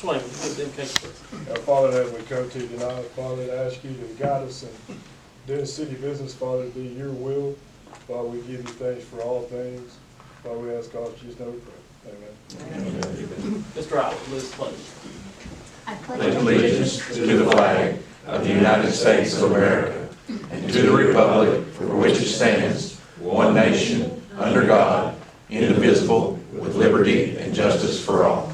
Swain, would you give them case, please? Father, that we come to you tonight, Father, to ask you to guide us in doing city business, Father, to be your will. Father, we give you thanks for all things. Father, we ask God to just know we pray. Amen. Mr. Allen, Liz Pledge. I pledge allegiance to the flag of the United States of America and to the republic for which it stands, one nation, under God, indivisible, with liberty and justice for all.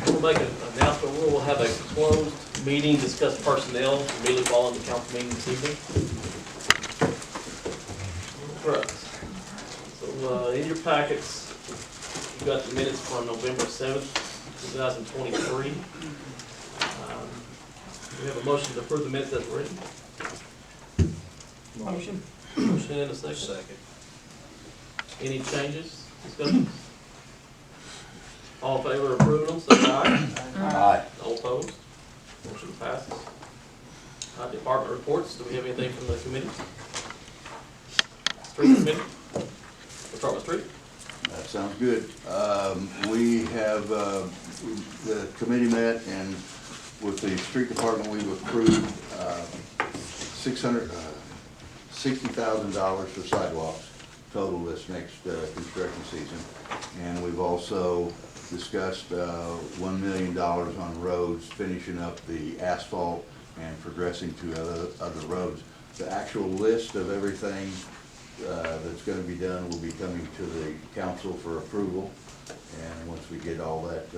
We'll make an announcement. We'll have a closed meeting, discuss personnel, immediately following the council meeting this evening. Correct. So in your packets, you've got the minutes from November 7th, 2023. We have a motion to approve the minutes as written. Motion. Motion and a second. Second. Any changes, discussions? All in favor of approving them, say aye. Aye. All opposed? Motion passes. Department reports. Do we have anything from the committee? Street committee? We'll start with street. That sounds good. We have, the committee met, and with the street department, we've approved $60,000 for sidewalks total this next construction season. And we've also discussed $1 million on roads, finishing up the asphalt and progressing to other roads. The actual list of everything that's going to be done will be coming to the council for approval, and once we get all that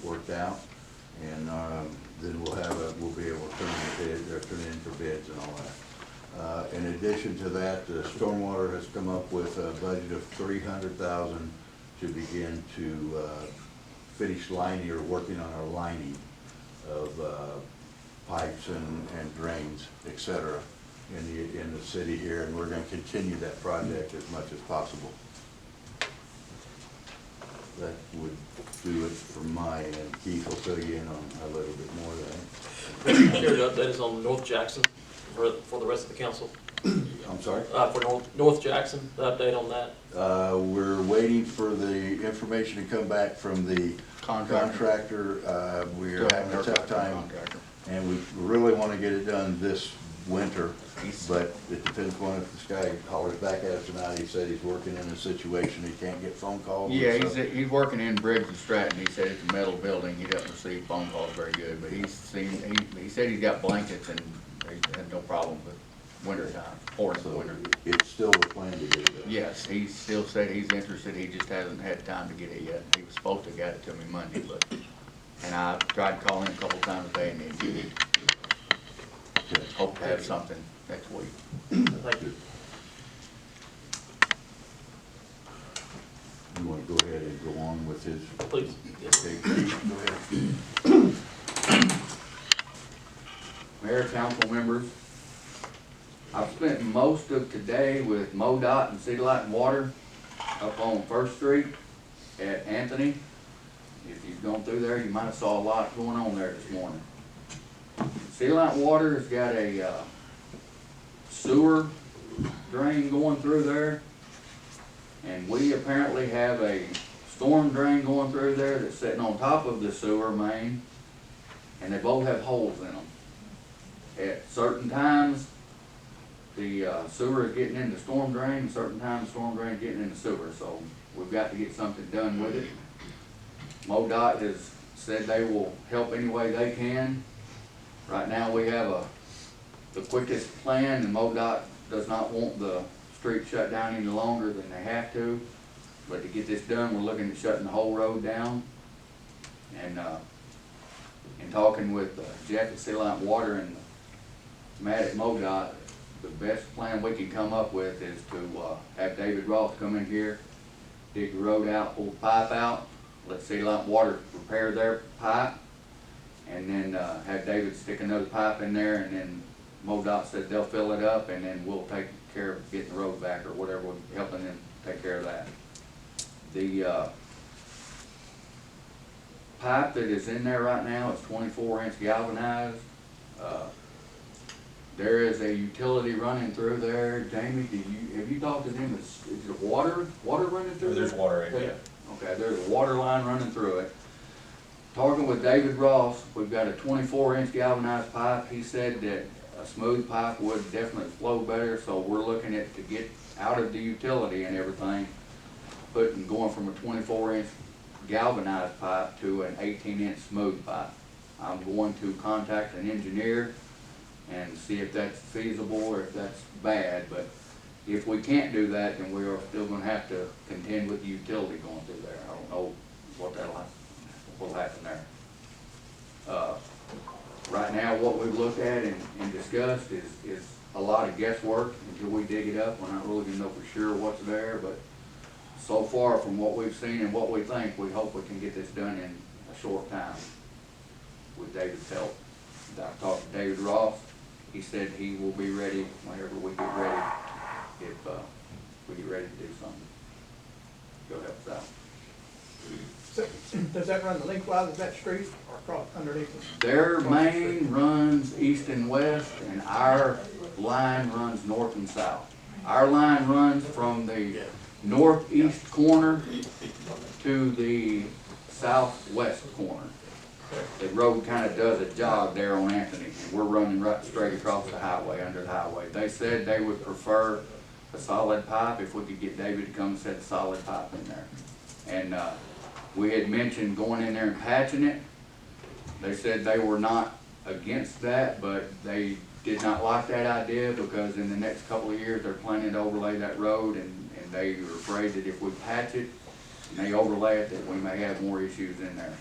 worked out, and then we'll be able to turn it in for bids and all that. In addition to that, the stormwater has come up with a budget of $300,000 to begin to finish lining or working on our lining of pipes and drains, etc. in the city here, and we're going to continue that project as much as possible. That would do it from my end. Keith will fill you in on a little bit more of that. Here to update us on North Jackson for the rest of the council. I'm sorry? For North Jackson, the update on that. We're waiting for the information to come back from the contractor. We're having a tough time, and we really want to get it done this winter, but it depends on if this guy hollers back at us tonight. He said he's working in a situation he can't get phone calls. Yeah, he's working in Briggs and Stratton. He said it's a metal building. He doesn't receive phone calls very good, but he said he's got blankets and he had no problem with winter time, pouring in the winter. It's still the plan to get it done. Yes, he still said he's interested. He just hasn't had time to get it yet. He was supposed to get it to me Monday, and I tried calling him a couple times a day and he didn't get it. Hope to have something next week. Thank you. You want to go ahead and go on with his? Please. Yes. Okay, go ahead. Mayor, council members, I've spent most of today with MoDOT and City Light and Water up on 1st Street at Anthony. If you've gone through there, you might have saw a lot going on there this morning. City Light and Water has got a sewer drain going through there, and we apparently have a storm drain going through there that's sitting on top of the sewer main, and they both have holes in them. At certain times, the sewer is getting in the storm drain, and certain times the storm drain is getting in the sewer, so we've got to get something done with it. MoDOT has said they will help any way they can. Right now we have the quickest plan, and MoDOT does not want the street shut down any longer than they have to. But to get this done, we're looking at shutting the whole road down. And in talking with Jeff at City Light and Water and Matt at MoDOT, the best plan we can come up with is to have David Ross come in here, dig the road out, pull the pipe out, let City Light and Water repair their pipe, and then have David stick another pipe in there, and then MoDOT said they'll fill it up, and then we'll take care of getting the road back or whatever, we're helping them take care of that. The pipe that is in there right now is 24-inch galvanized. there is a utility running through there. Jamie, have you talked to them? Is it water running through there? There's water in it. Okay, there's a water line running through it. Talking with David Ross, we've got a 24-inch galvanized pipe. He said that a smooth pipe would definitely flow better, so we're looking at to get out of the utility and everything, going from a 24-inch galvanized pipe to an 18-inch smooth pipe. I'm going to contact an engineer and see if that's feasible or if that's bad, but if we can't do that, then we are still gonna have to contend with the utility going through there. I don't know what will happen there. Right now, what we've looked at and discussed is a lot of guesswork until we dig it up. We're not really gonna know for sure what's there, but so far from what we've seen and what we think, we hope we can get this done in a short time with David's help. I talked to David Ross. He said he will be ready whenever we get ready, if we get ready to do something. Go help us out. So, does that run the lengthwise of that street or across underneath it? Their main runs east and west, and our line runs north and south. Our line runs from the northeast corner to the southwest corner. The road kind of does a jog there on Anthony, and we're running right straight across the highway, under the highway. They said they would prefer a solid pipe if we could get David to come and set a solid pipe in there. And we had mentioned going in there and patching it. They said they were not against that, but they did not like that idea because in the next couple of years they're planning to overlay that road, and they are afraid that if we patch it and they overlay it, that we may have more issues in there.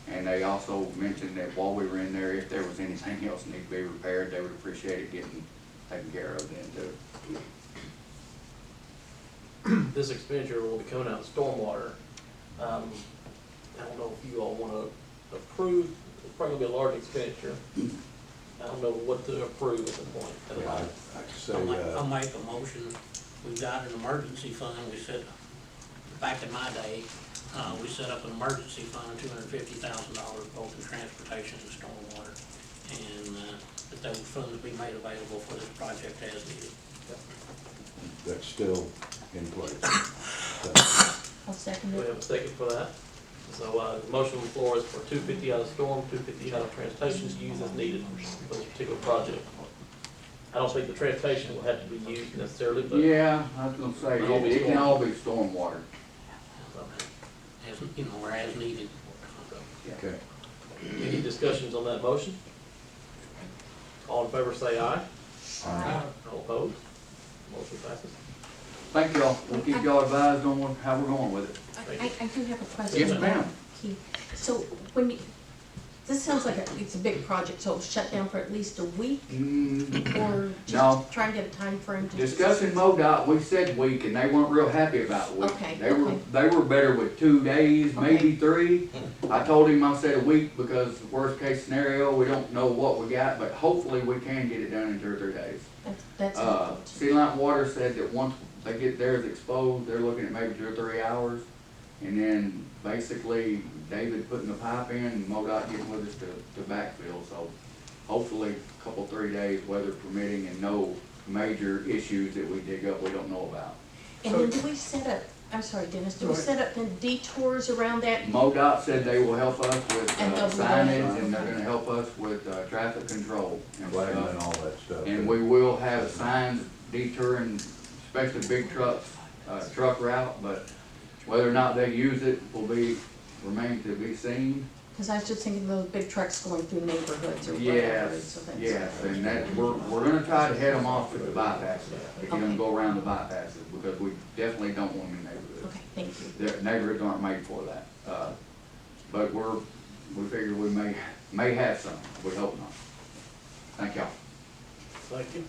And they also mentioned that while we were in there, if there was anything else that needed to be repaired, they would appreciate it getting taken care of then too. This expenditure will be coming out of stormwater. I don't know if you all wanna approve, it's probably gonna be a large expenditure. I don't know what to approve at the point. I'll make a motion. We've got an emergency fund. We said, back in my day, we set up an emergency fund, $250,000, both in transportation and stormwater. And that those funds be made available for this project as needed. That's still in place. I'll second We it. have a second for that. So, the motion on the floor is for $250 out of storm, $250 out of transportation to use as needed for this particular project. I don't think the transportation will have to be used necessarily, but. Yeah, I was gonna say, it can all be stormwater. As, you know, or as needed. Okay. Any discussions on that motion? All in favor say aye. Aye. All opposed? Motion passes. Thank y'all. We'll keep y'all advised on how we're going with it. I do have a question. Yes, ma'am. Keith. So when you, this sounds like it's a big project, so it'll shut down for at least a week or No. just try and get a time frame to. Discussing MoDOT, we said week, and they weren't real happy about week. Okay, They were better with 2 days, maybe 3. I told him, I said a week because worst case scenario, we don't know what we got, but hopefully we can get it done in 2 or 3 days. That's helpful too. Sea Light Water said that once they get theirs exposed, they're looking at maybe 2 or 3 hours. And then basically David putting the pipe in and MoDOT getting with us to backfill. So hopefully a couple, 3 days, weather permitting, and no major issues that we dig up we don't know about. And then do we set up, I'm sorry Dennis, do we set up the detours around that? MoDOT said they will help us with And double signage, and they're gonna help us with traffic control and Flagging stuff. and all that stuff. And we will have signs detouring, especially big trucks, truck route, but whether or not they use it will remain to be seen. Because I was just thinking of those big trucks going through neighborhoods or whatever. Yes, so that's- yes, and that, we're gonna try to head them off with the bypasses, if you're gonna go around the bypasses, because we definitely don't want them in neighborhoods. Okay, thank you. Their neighborhoods aren't made for that, but we figure we may have some, we hope not. Thank y'all. Thank you.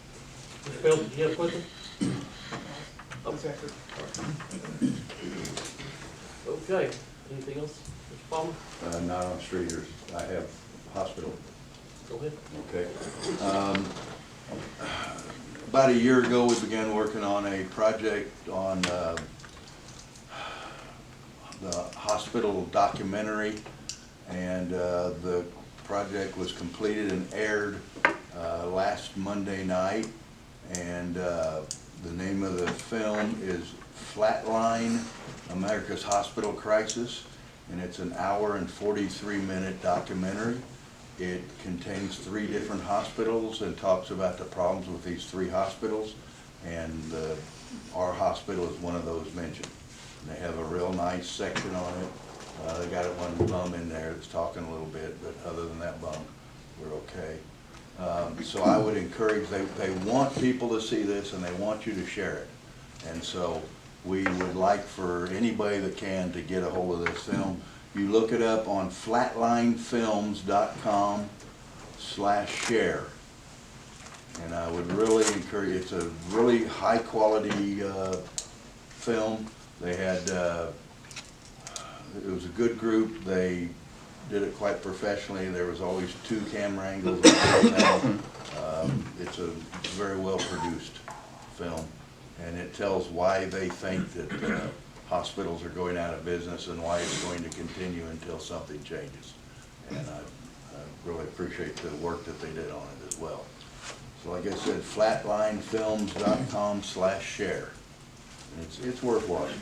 Mr. Felton, did you have a question? Okay, anything else, Mr. Palmer? Not on streeters. I have hospital. Go ahead. Okay. About a year ago, we began working on a project on the hospital documentary, and the project was completed and aired last Monday night, and the name of the film is Flatline, America's Hospital Crisis, and it's an hour and 43-minute documentary. It contains 3 different hospitals and talks about the problems with these 3 hospitals, and our hospital is one of those mentioned. And they have a real nice section on it. They got one bum in there that's talking a little bit, but other than that bum, we're okay. So I would encourage, they want people to see this and they want you to share it. And so we would like for anybody that can to get a hold of this film. You look it up on flatlinefilms.com/share. And I would really encourage, it's a really high quality film. They had, it was a good group. They did it quite professionally. There was always 2 camera angles. It's a very well produced film, and it tells why they think that hospitals are going out of business and why it's going to continue until something changes. And I really appreciate the work that they did on it as well. So like I said, flatlinefilms.com/share. It's worth watching.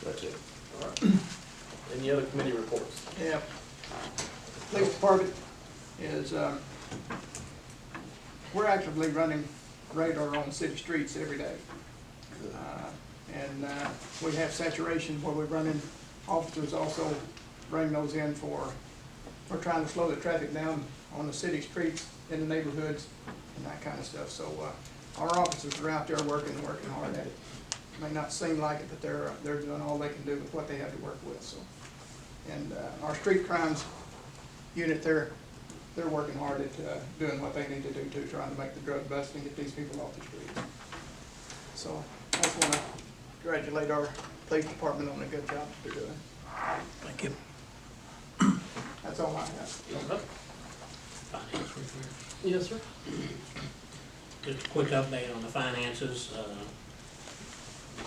That's it. All right. Any other committee reports? Yeah. Police department is, we're actively running radar on city streets every day. And we have saturation where we run in, officers also bring those in for trying to slow the traffic down on the city streets, in the neighborhoods, and that kind of stuff. So our officers are out there working hard at it. May not seem like it, but they're doing all they can do with what they have to work with. So, and our street crimes unit, they're working hard at doing what they need to do too, trying to make the drug bust and get these people off the streets. So I just want to congratulate our police department on the good job that they're doing. Thank you. That's all I have. Okay. Finance report. Yes, sir. Just a quick update on the finances.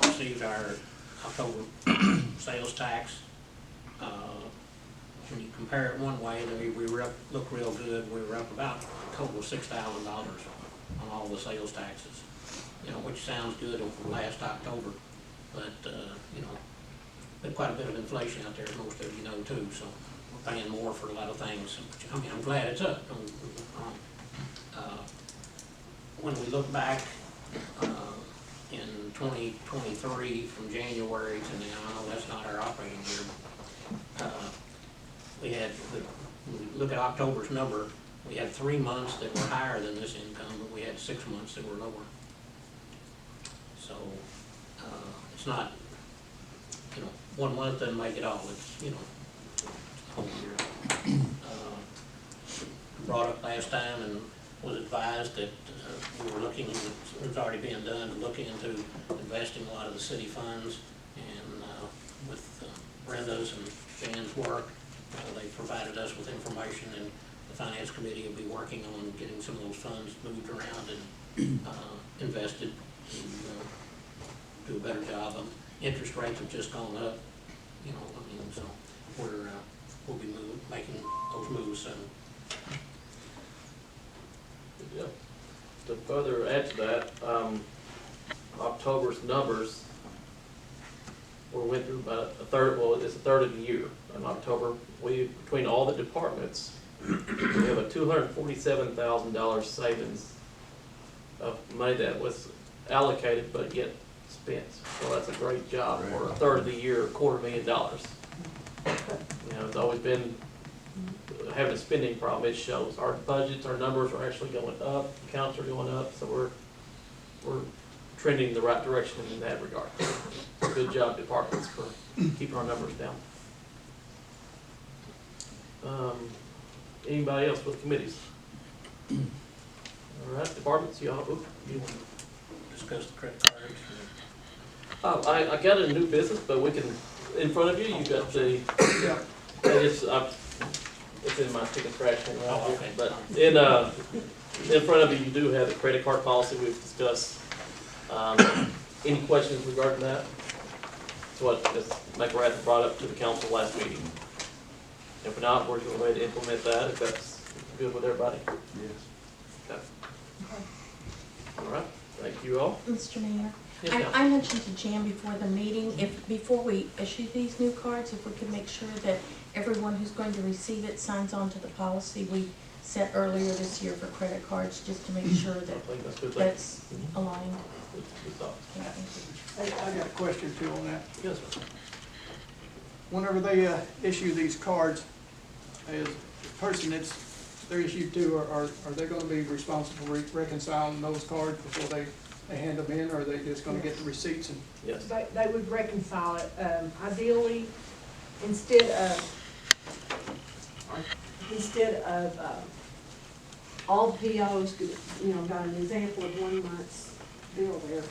Received our October sales tax. When you compare it one way, we were up, look real good. We were up about a total of $6,000 on all the sales taxes. You know, which sounds good over last October, but you know, been quite a bit of inflation out there, as most of you know too. So we're paying more for a lot of things. I mean, I'm glad it's up. When we look back in 2023 from January to now, I know that's not our operating year. We had, when we look at October's number, we had 3 months that were higher than this income, but we had 6 months that were lower. So it's not, you know, 1 month doesn't make it all. It's, you know, it's the whole year. Brought up last time and was advised that we were looking, it was already being done, to look into investing a lot of the city funds. And with Brenda's and Jan's work, they provided us with information, and the finance committee will be working on getting some of those funds moved around and invested and do a better job. Interest rates have just gone up, you know, I mean, so we'll be making those moves soon. Yeah. To further add to that, October's numbers, we went through about a third, well, it's a third of the year. In October, between all the departments, we have a $247,000 savings of money that was allocated but yet spent. So that's a great job for a third of the year, $250,000. You know, it's always been having a spending problem. It shows. Our budgets, our numbers are actually going up, accounts are going up, so we're trending in the right direction in that regard. Good job, departments, for keeping our numbers down. Anybody else with committees? All right, departments, you want to Discuss the credit cards. I got a new business, but we can, in front of you, you got the, it's in my ticket trash can right here. Okay. But in front of you, you do have the credit card policy we've discussed. Any questions regarding that? It's what Ms. McElrath brought up to the council last meeting. If not, we're going to go ahead and implement that if that's Good with everybody? Yes. Okay. All right, thank you all. Mr. Mayor, Yes, ma'am. I mentioned to Jan before the meeting, before we issue these new cards, if we could make sure that everyone who's going to receive it signs on to the policy we set earlier this year for credit cards, just to make sure I that think that's good. that's Mhm. aligned. Good thought. Yeah, thank you. I got a question too on that. Yes, sir. Whenever they issue these cards, as the person they're issued to, are they gonna be responsible for reconciling those cards before they hand them in, or are they just gonna get the receipts and? Yes. They would reconcile it, ideally, instead of all the POs, you know, got an example of 1 month's bill there.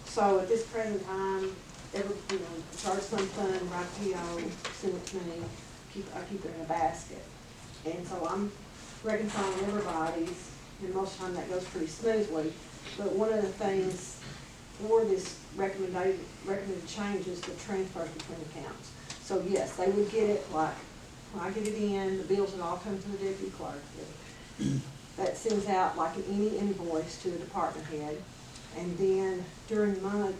So at this present time, charge something, write a PO, send it to me, I keep it in a basket. And so I'm reconciling everybody's, and most of the time that goes pretty smoothly. But one of the things for this recommended change is the transfers between accounts. So yes, they would get it like, when I get it in, the bills would all come to the deputy clerk. That sends out like any invoice to the department head. And then during the month,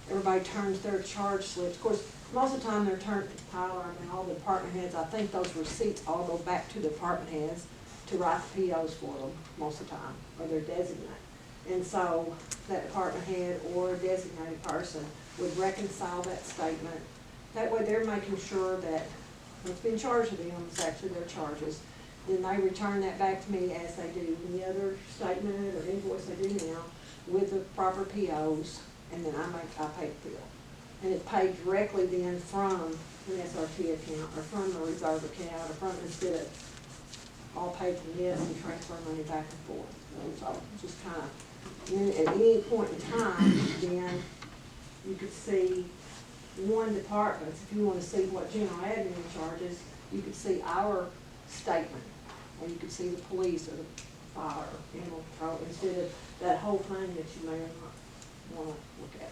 everybody turns their charge slips. Of course, most of the time they're turned to Tyler and all the department heads. I think those receipts all go back to the department heads to write the POs for them most of the time, or they're designated. And so that department head or a designated person would reconcile that statement. That way they're making sure that what's been charged to them is actually their charges. Then they return that back to me as they do any other statement or invoice they do now with the proper POs, and then I pay the bill. And it's paid directly then from an SRT account or from the reserve account or from, instead of all paid from this and transfer money back and forth. And so just kind of, at any point in time, then you could see one department, if you want to see what general admin charges, you could see our statement, or you could see the police or the fire or animal control, instead of that whole thing that you may or not want to look at.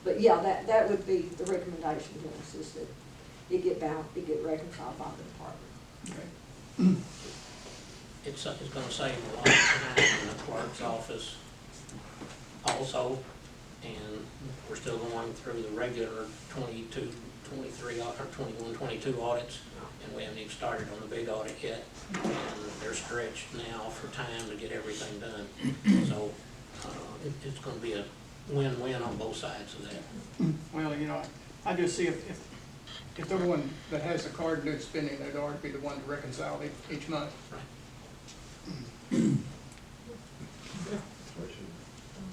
But yeah, that would be the recommendation to us, is that it get reconciled by the department. Okay. It's gonna save a lot of time in the clerk's office also, and we're still going through the regular 22, 23, or 21, 22 audits, and we haven't even started on the big audit yet, and they're stretched now for time to get everything done. So, it's gonna be a win-win on both sides of that. Well, you know, I just see if the one that has the card due spending, they'd already be the one to reconcile each month. Right.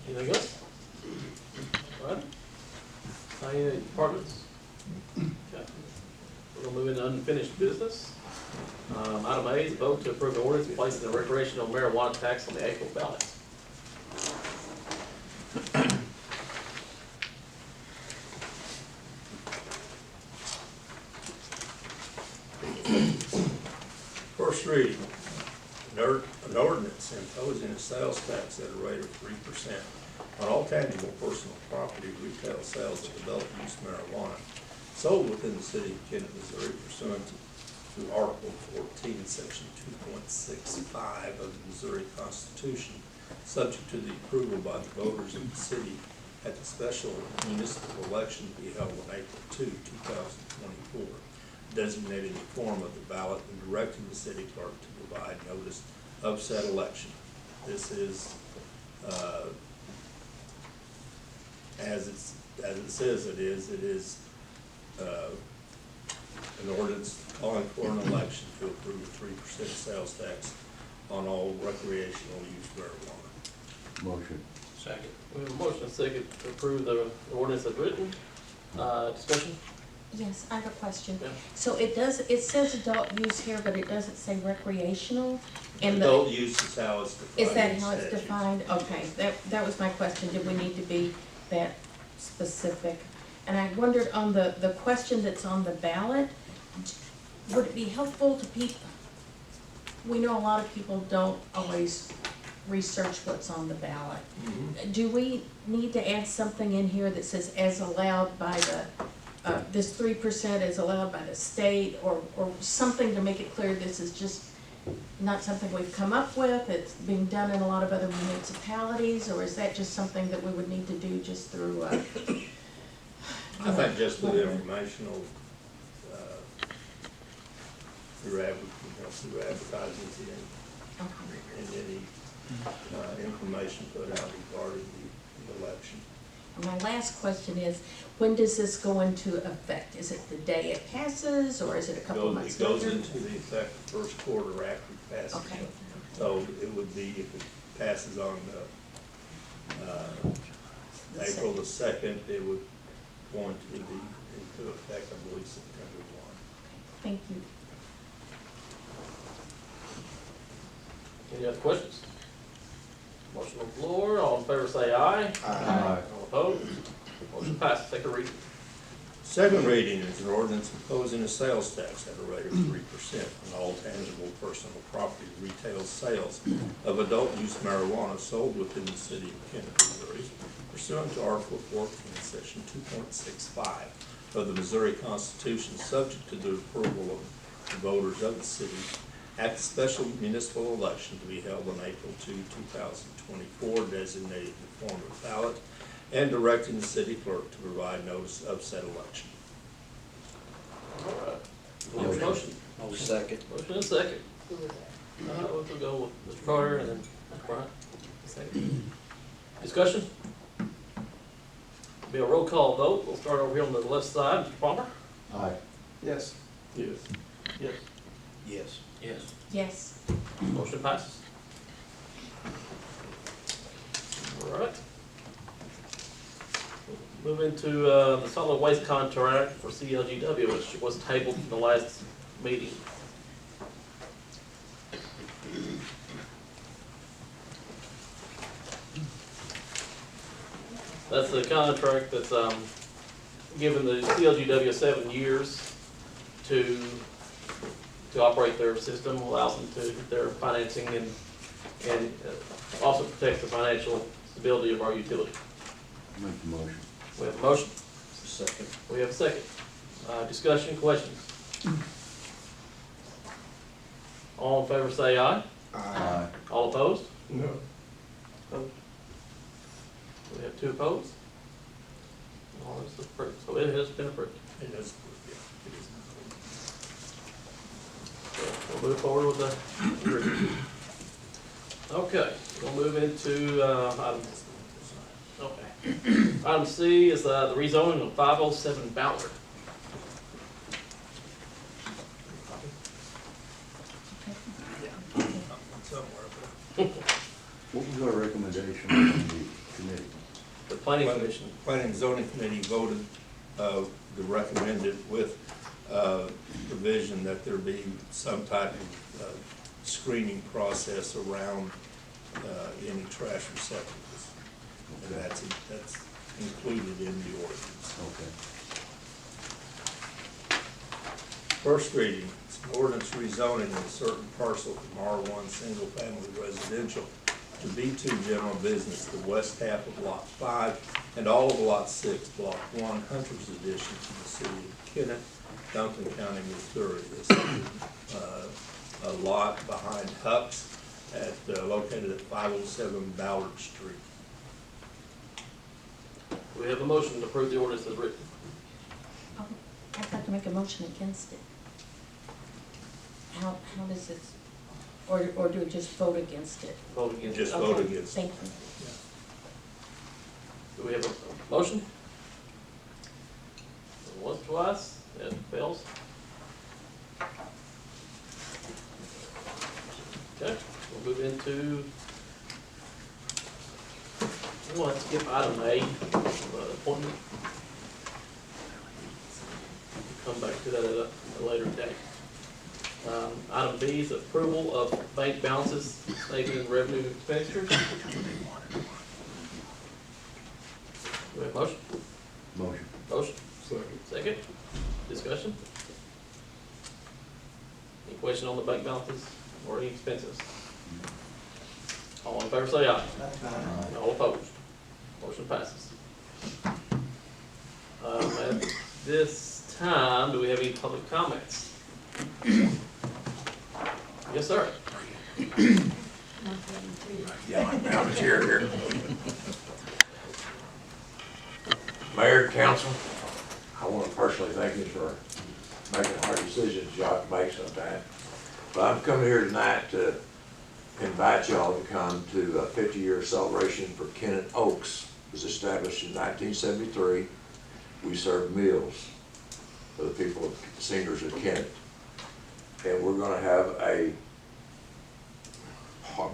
Anything else? All right. Any departments? Okay. We're gonna move into unfinished business. Item A is vote to approve the ordinance placing the recreational marijuana tax on the April ballot. First reading, an ordinance imposing a sales tax at a rate of 3% on all tangible personal property retail sales of adult use marijuana sold within the city of Kennett, Missouri pursuant to Article 14, Section 2.65 of the Missouri Constitution, subject to the approval by the voters of the city at the special municipal election to be held on April 2, 2024. Designating the form of the ballot and directing the city clerk to provide notice of said election. This is, as it says it is an ordinance calling for an election to approve a 3% sales tax on all recreational use marijuana. Motion. Second. We have a motion and a second to approve the ordinance as written. Discussion? Yes, I have a question. Yeah. So it says adult use here, but it doesn't say recreational? And Adult use is how it's defined. is that in how it's statute. defined? Okay, that was my question. Did we need to be that specific? And I wondered on the question that's on the ballot, would it be helpful to people? We know a lot of people don't always research what's on the ballot. Mhm. Do we need to add something in here that says as allowed by the, this 3% is allowed by the state, or something to make it clear this is just not something we've come up with, it's being done in a lot of other municipalities, or is that just something that we would need to do just through, I think just with informational, through advertising and any information put out regarding the election. My last question is, when does this go into effect? Is it the day it passes, or is it a couple of months It goes later? into the effect first quarter after it passes. Okay. So it would be, if it passes on April the 2nd, it would go into effect, I believe, September 1. Thank you. Any other questions? Motion on the floor, all in favor say aye. Aye. All opposed? Motion passes, take a reading. Second reading is an ordinance imposing a sales tax at a rate of 3% on all tangible personal property retail sales of adult use marijuana sold within the city of Kennett, Missouri, pursuant to Article 14, Section 2.65 of the Missouri Constitution, subject to the approval of the voters of the city at the special municipal election to be held on April 2, 2024, designated in the form of ballot, and directing the city clerk to provide notice of said election. All right. Do we have a motion? Second. Motion and second. We'll go with Mr. Carter and then Mr. Bryant. Second. Discussion? Be a roll call vote. We'll start over here on the left side. Mr. Palmer? Aye. Yes. Yes. Yes. Yes. Yes. Yes. Motion passes. All right. Move into the solid waste contract for CLGW, which was tabled in the last meeting. That's the contract that's given the CLGW 7 years to operate their system, allows them to get their financing and also protects the financial stability of our utility. Make the motion. We have a motion. Second. We have a second. Discussion, questions? All in favor say aye. Aye. All opposed? No. Opposed? We have 2 opposed. All is approved. So it has been approved. It is, yeah, it is. So we'll move forward with the agreement. Okay, we'll move into item. Okay. Item C is the rezoning of 507 Ballard. Somewhere. What was our recommendation from the committee? The planning commission. Planning and zoning committee voted to recommend it with provision that there be some type of screening process around any trash receptacles. And that's included in the ordinance. Okay. First reading, it's an ordinance rezoning a certain parcel from R1 single family residential to B2 general business, the west half of lot 5 and all of lot 6, block 1, Hunter's Edition, to the city of Kennett, Duncan County, Missouri. This is a lot behind Huck's located at 507 Ballard Street. We have a motion to approve the ordinance as written. Oh, I'd like to make a motion against it. How does this, or do we just vote against it? Vote against. Just Okay, vote against. Thank you. Do we have a motion? Once, twice, it fails. Okay, we'll move into, let's skip item A, appointment. Come back to that at a later date. Item B is approval of bank balances, statement and revenue expenditures. Do we have a motion? Motion. Motion. Second. Discussion. Any question on the bank balances or any expenses? All in favor say aye. Aye. All opposed. Motion passes. At this time, do we have any public comments? Yes, sir. Yeah, I'm down the chair here. Mayor, council, I want to personally thank you for making hard decisions you have to make sometimes. But I'm coming here tonight to invite y'all to come to a 50-year celebration for Kennett Oaks. It was established in 1973. We serve meals for the people, seniors of Kennett. And we're gonna have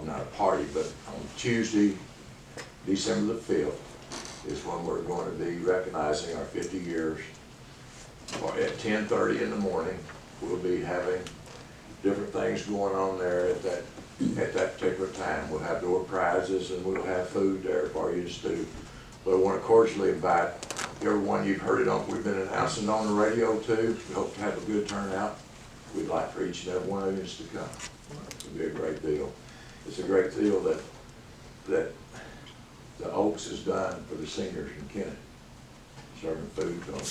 not a party, but on Tuesday, December the 5th, is when we're going to be recognizing our 50 years. At 10:30 in the morning, we'll be having different things going on there at that particular time. We'll have door prizes and we'll have food there for you to do. But I want to cordially invite everyone. You've heard it on, we've been announcing on the radio too. We hope to have a good turnout. We'd like for each and every one of you to come. It'll be a great deal. It's a great deal that the Oaks has done for the seniors in Kennett, serving food to them.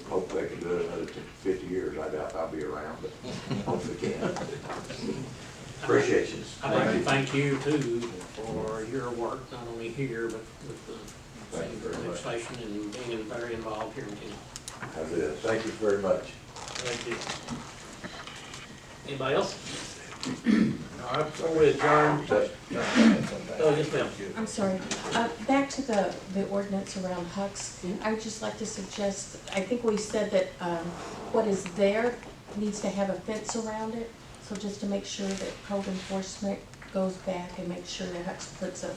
Hope they can do it another 50 years. I doubt I'll be around, but hopefully can. Appreciate you. I'd like to thank you too for your work, not only here, but with the Thank you very much. legislation and being very involved here in Kennett. I did. Thank you very much. Thank you. Anybody else? All right, before we adjourn. Oh, yes, ma'am. I'm sorry, back to the ordinance around hucks, I would just like to suggest, I think we said that, what is there needs to have a fence around it, so just to make sure that code enforcement goes back and makes sure that hucks puts a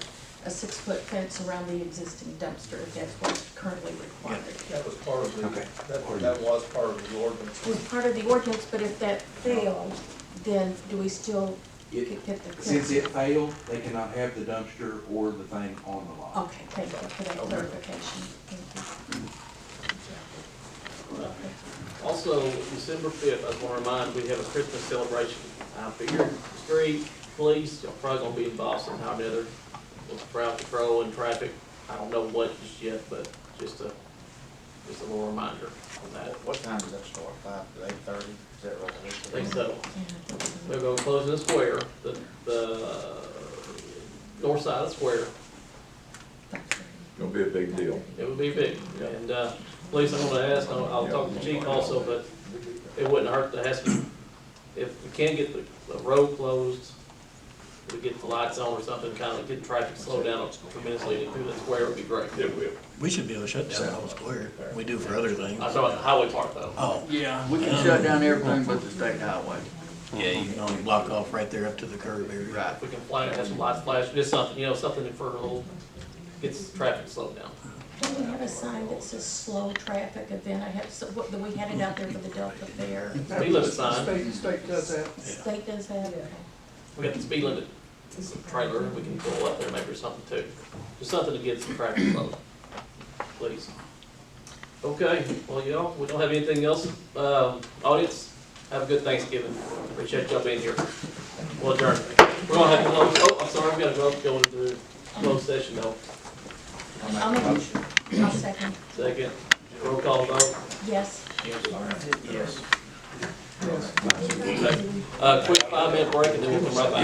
6-foot fence around the existing dumpster, if that's what's currently required. That was part of the, Okay. that was part of the ordinance. It was part of the ordinance, but if that failed, then do we still get the fence? Since it failed, they cannot have the dumpster or the thing on the lot. Okay, thank you for that clarification. Thank you. Also, December 5th, I just want to remind, we have a Christmas celebration out there. Street, police, you're probably going to be involved somehow or another with crowd control and traffic. I don't know what just yet, but just a little reminder on that. What time does that start? 5 to 8:30? Is that right? I think so. Yeah. They're going to close in the square, the north side of the square. Gonna be a big deal. It would be big. And, police, I'm gonna ask, I'll talk to the chief also, but it wouldn't hurt to ask him if we can get the road closed, to get the lights on or something, kind of get traffic slowed down tremendously through the square would be great. It will. We should be able to shut down the whole square. We do for other things. I'm talking about the highway part though. Oh, Yeah, we can shut down everything but the state highway. yeah, you can only block off right there up to the curb area. Right. If we can flash, have some lights flash, just something, something for a little, gets traffic slowed down. Don't we have a sign that says slow traffic event? We had it out there for the Delta Fair. Speed limit sign, State does that. State does that? Okay. we got the speed limit, some trailer, we can pull up there maybe or something too. Just something to get some traffic slowed, please. Okay, well, y'all, we don't have anything else. Audience, have a good Thanksgiving. Appreciate y'all being here. We'll adjourn. We're gonna have to close, I'm sorry, we gotta go into the closed session though. I'll make a motion. I'll second. Second, roll call vote. Yes. Yes. Quick 5-minute break and then we'll come right back.